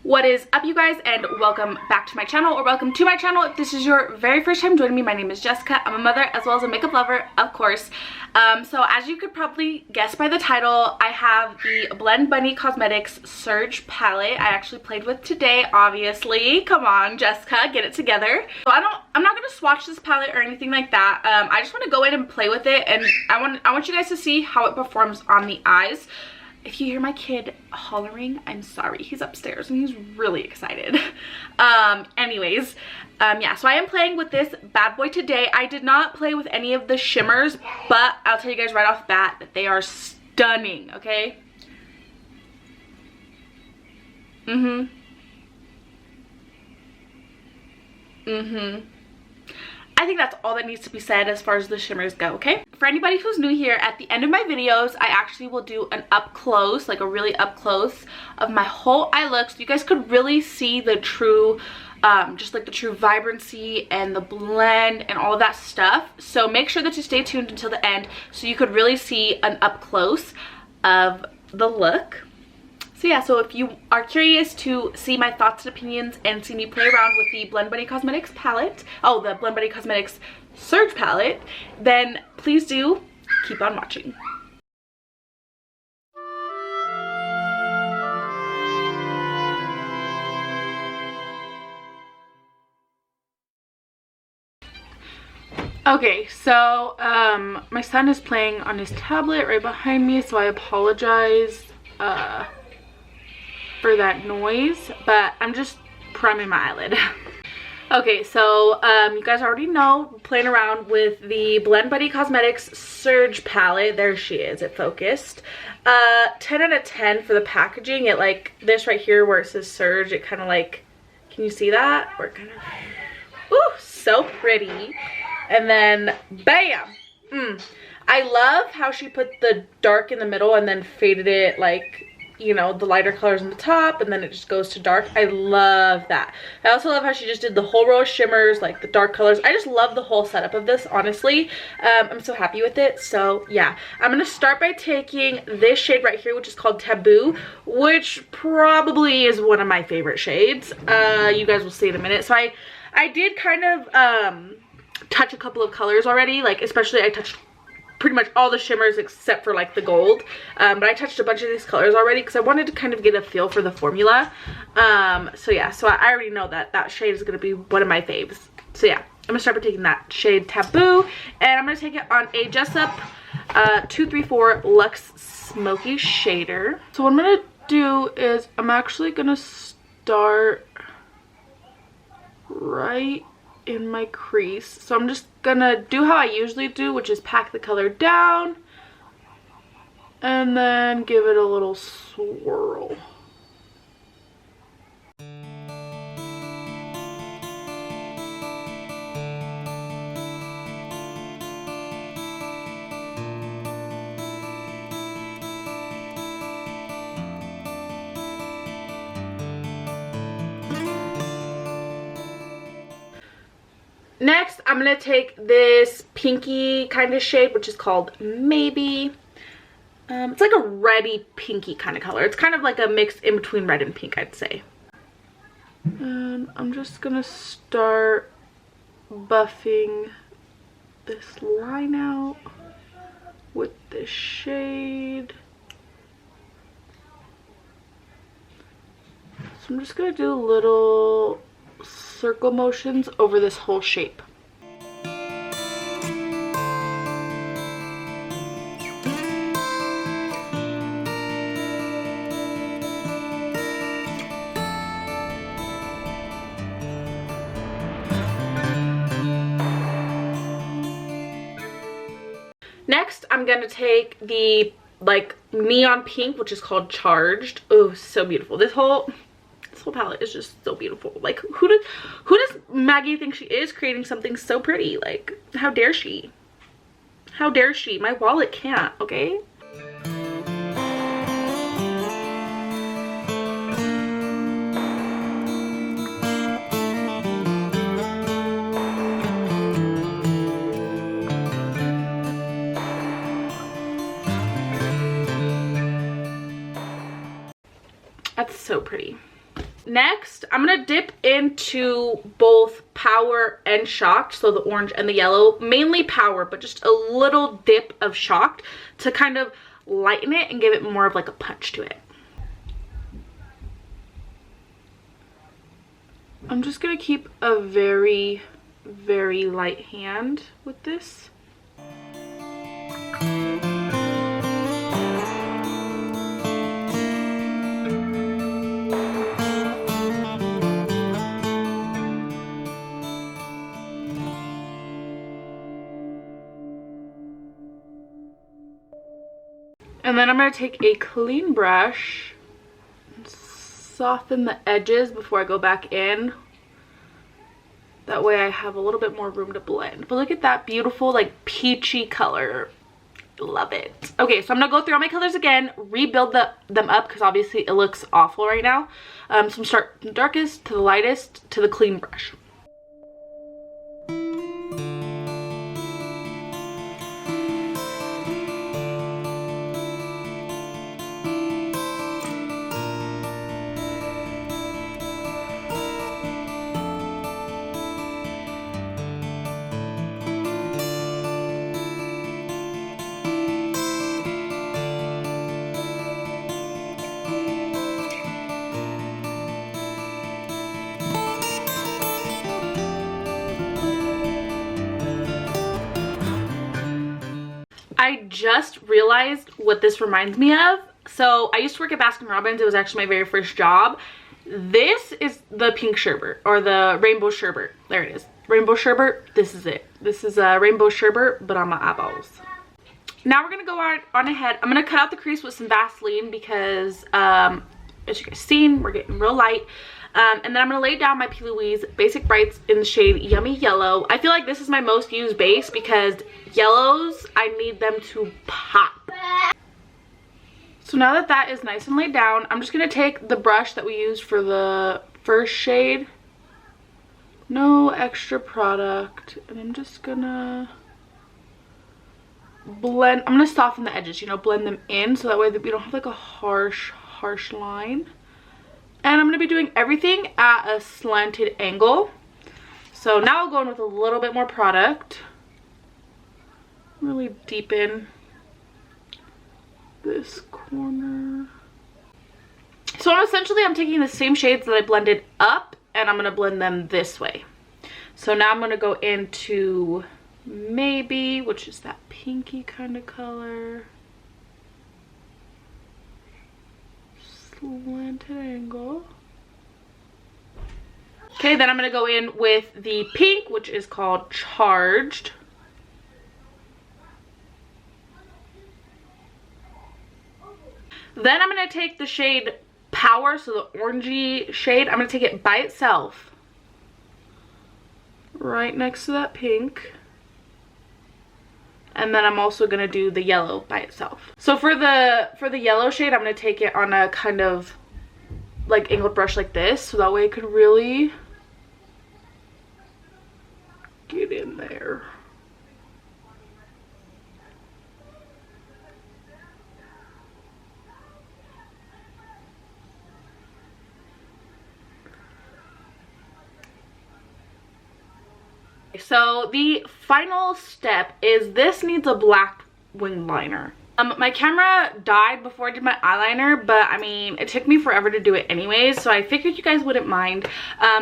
What is up, you guys, and welcome back to my channel, or welcome to my channel if this is your very first time joining me. My name is Jessica. I'm a mother as well as a makeup lover, of course. So as you could probably guess by the title, I have the Blend Bunny Cosmetics Surge palette I actually played with today, obviously. Come on, Jessica, get it together. So I'm not gonna swatch this palette or anything like that. I just want to go in and play with it, and I want you guys to see how it performs on the eyes. If you hear my kid hollering, I'm sorry. He's upstairs and he's really excited. Anyways, yeah, so I am playing with this bad boy today. I did not play with any of the shimmers, but I'll tell you guys right off the bat that they are stunning, okay? I think that's all that needs to be said as far as the shimmers go, okay? For anybody who's new here, at the end of my videos, I actually will do an up close, like a really up close of my whole eye look, so you guys could really see the true, just like the true vibrancy and the blend and all of that stuff. So make sure that you stay tuned until the end so you could really see an up close of the look. So yeah, so if you are curious to see my thoughts and opinions and see me play around with the Blend Bunny Cosmetics palette, the Blend Bunny Cosmetics Surge palette, then please do keep on watching. Okay, so my son is playing on his tablet right behind me, so I apologize for that noise, but I'm just priming my eyelid. Okay, so you guys already know, playing around with the Blend Bunny Cosmetics Surge palette. There she is, it focused. 10 out of 10 for the packaging. It, like this right here where it says Surge, it kind of like, can you see that? Or kind of, ooh, so pretty. And then bam, I love how she put the dark in the middle and then faded it, like, you know, the lighter colors on the top, and then it just goes to dark. I love that. I also love how she just did the whole row of shimmers, like the dark colors. I just love the whole setup of this, honestly. I'm so happy with it. So yeah, I'm gonna start by taking this shade right here, which is called Taboo, which probably is one of my favorite shades. You guys will see in a minute. So I did kind of touch a couple of colors already, like especially I touched pretty much all the shimmers except for like the gold, but I touched a bunch of these colors already because I wanted to kind of get a feel for the formula. So yeah, so I already know that that shade is going to be one of my faves. So yeah, I'm gonna start by taking that shade Taboo, and I'm gonna take it on a Jessup 234 Luxe Smoky Shader. So what I'm gonna do is I'm actually gonna start right in my crease. So I'm just gonna do how I usually do, which is pack the color down and then give it a little swirl. Next, I'm going to take this pinky kind of shade, which is called Maybe. It's like a reddy pinky kind of color. It's kind of like a mix in between red and pink, I'd say. And I'm just going to start buffing this line out with this shade. So I'm just going to do little circle motions over this whole shape. Next, I'm gonna take the like neon pink, which is called Charged. Oh, so beautiful. This whole palette is just so beautiful. Like, who does Maggie think she is, creating something so pretty? Like, how dare she? How dare she? My wallet can't, okay? That's so pretty. Next, I'm gonna dip into both Power and Shocked, so the orange and the yellow. Mainly Power, but just a little dip of Shocked to kind of lighten it and give it more of like a punch to it. I'm just gonna keep a very, very light hand with this. And then I'm going to take a clean brush and soften the edges before I go back in. That way I have a little bit more room to blend. But look at that beautiful like peachy color. Love it. Okay, so I'm going to go through all my colors again, rebuild them up because obviously it looks awful right now. So I'm going to start from the darkest to the lightest to the clean brush. I just realized what this reminds me of. So I used to work at Baskin Robbins. It was actually my very first job. This is the pink sherbet or the rainbow sherbet. There it is. Rainbow sherbet. This is it. This is a rainbow sherbet, but on my eyeballs. Now we're going to go on ahead. I'm going to cut out the crease with some Vaseline because as you guys seen, we're getting real light. And then I'm going to lay down my P. Louise Basic Brights in the shade Yummy Yellow. I feel like this is my most used base because yellows, I need them to pop. So now that that is nice and laid down, I'm just going to take the brush that we used for the first shade. No extra product. And I'm just going to blend. I'm going to soften the edges, you know, blend them in so that way that we don't have like a harsh line. And I'm going to be doing everything at a slanted angle. So now I'll go in with a little bit more product. Really deepen this corner. So I'm taking the same shades that I blended up and I'm going to blend them this way. So now I'm going to go into Maybe, which is that pinky kind of color. Slanted angle. Okay, then I'm going to go in with the pink, which is called Charged. Then I'm going to take the shade Power, so the orangey shade. I'm going to take it by itself, right next to that pink. And then I'm also going to do the yellow by itself. So for the yellow shade, I'm going to take it on a kind of like angled brush like this. So that way it can really get in there. So the final step is this needs a black wing liner. My camera died before I did my eyeliner, but I mean, it took me forever to do it anyways, so I figured you guys wouldn't mind.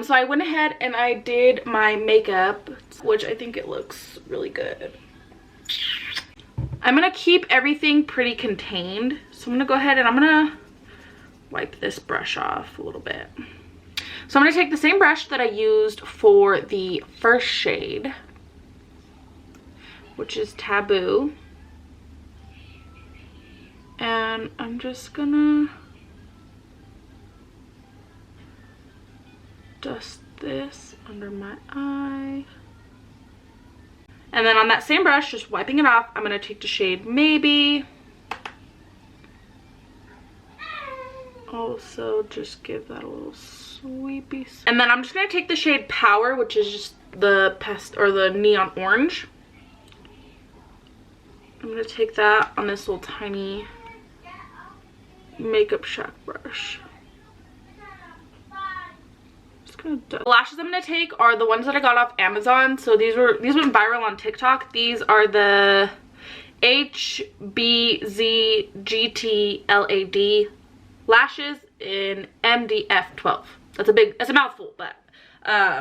So I went ahead and I did my makeup, which I think it looks really good. I'm gonna keep everything pretty contained, so I'm gonna go ahead and I'm gonna wipe this brush off a little bit. So I'm going to take the same brush that I used for the first shade, which is Taboo. And I'm just going to dust this under my eye. And then on that same brush, just wiping it off, I'm going to take the shade Maybe. Also just give that a little sweepy. And then I'm just going to take the shade Power, which is just the the neon orange. I'm going to take that on this little tiny makeup shack brush. The lashes I'm gonna take are the ones that I got off Amazon. So these went viral on TikTok. These are the HBZGTLAD lashes in MDF12. That's a mouthful, but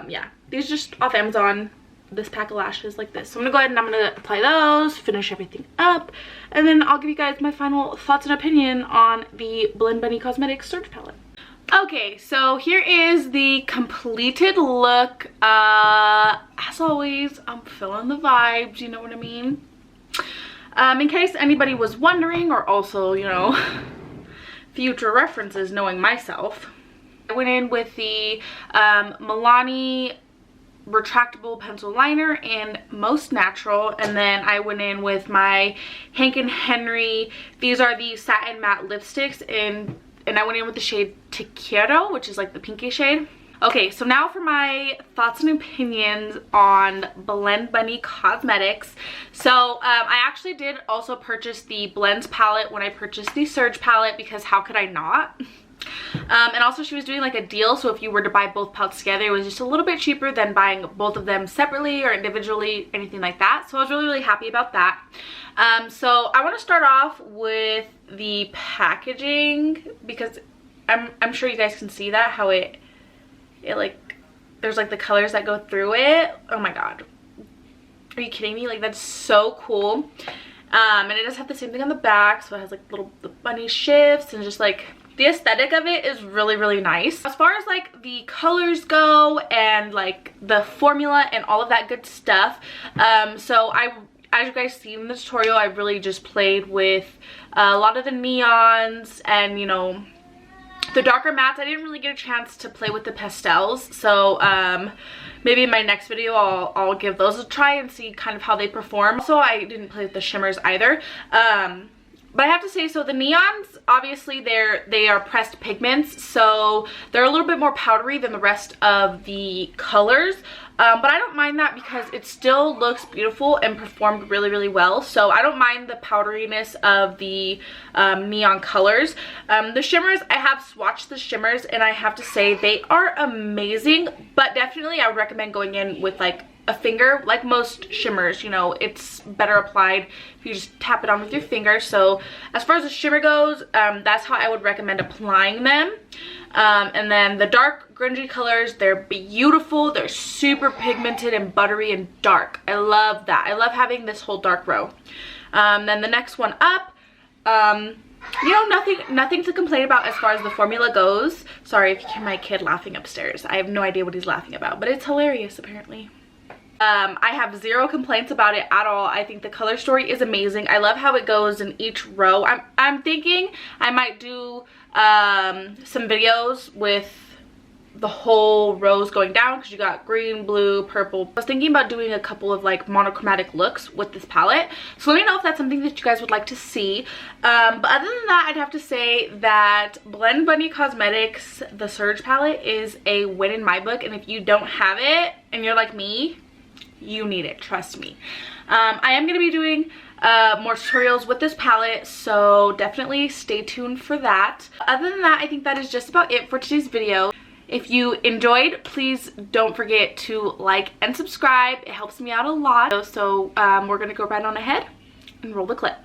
yeah, these just off Amazon. This pack of lashes like this. So I'm gonna go ahead and I'm gonna apply those, finish everything up, and then I'll give you guys my final thoughts and opinion on the Blend Bunny Cosmetics Surge Palette. Okay, so here is the completed look. As always, I'm feeling the vibes, you know what I mean? In case anybody was wondering, or also, you know, future references knowing myself, I went in with the Milani retractable pencil liner in Most Natural, and then I went in with my Hank & Henry. These are the satin matte lipsticks, and I went in with the shade Te Quiero, which is like the pinky shade. Okay, so now for my thoughts and opinions on Blend Bunny Cosmetics. So I actually did also purchase the Blends palette when I purchased the Surge palette, because how could I not? And also she was doing like a deal, so if you were to buy both palettes together, it was just a little bit cheaper than buying both of them separately or individually, anything like that. So I was really happy about that. So I want to start off with the packaging, because I'm sure you guys can see that, how it like, there's like the colors that go through it. Oh my god, are you kidding me? Like, that's so cool. And it does have the same thing on the back, so it has like the bunny shifts, and just like the aesthetic of it is really nice. As far as like the colors go and like the formula and all of that good stuff, so as you guys see in the tutorial, I really just played with a lot of the neons and, you know, the darker mattes. I didn't really get a chance to play with the pastels, so maybe in my next video I'll give those a try and see kind of how they perform. So I didn't play with the shimmers either. But I have to say, so the neons, obviously they are pressed pigments, so they're a little bit more powdery than the rest of the colors. But I don't mind that, because it still looks beautiful and performed really well. So I don't mind the powderiness of the neon colors. The shimmers, I have swatched the shimmers, and I have to say they are amazing. But definitely I would recommend going in with like a finger, like most shimmers. You know, it's better applied if you just tap it on with your finger. So as far as the shimmer goes, that's how I would recommend applying them. And then the dark grungy colors, they're beautiful. They're super pigmented and buttery and dark. I love that. I love having this whole dark row. Then the next one up, you know, nothing to complain about as far as the formula goes. Sorry if you hear my kid laughing upstairs. I have no idea what he's laughing about, but it's hilarious apparently. I have zero complaints about it at all. I think the color story is amazing. I love how it goes in each row. I'm thinking I might do some videos with the whole rows going down, because you got green, blue, purple. I was thinking about doing a couple of like monochromatic looks with this palette, so let me know if that's something that you guys would like to see. But other than that, I'd have to say that Blend Bunny Cosmetics, the Surge palette, is a win in my book. And if you don't have it and you're like me, you need it, trust me. I am going to be doing more tutorials with this palette, so definitely stay tuned for that. Other than that, I think that is just about it for today's video. If you enjoyed, please don't forget to like and subscribe. It helps me out a lot. So we're going to go right on ahead and roll the clip.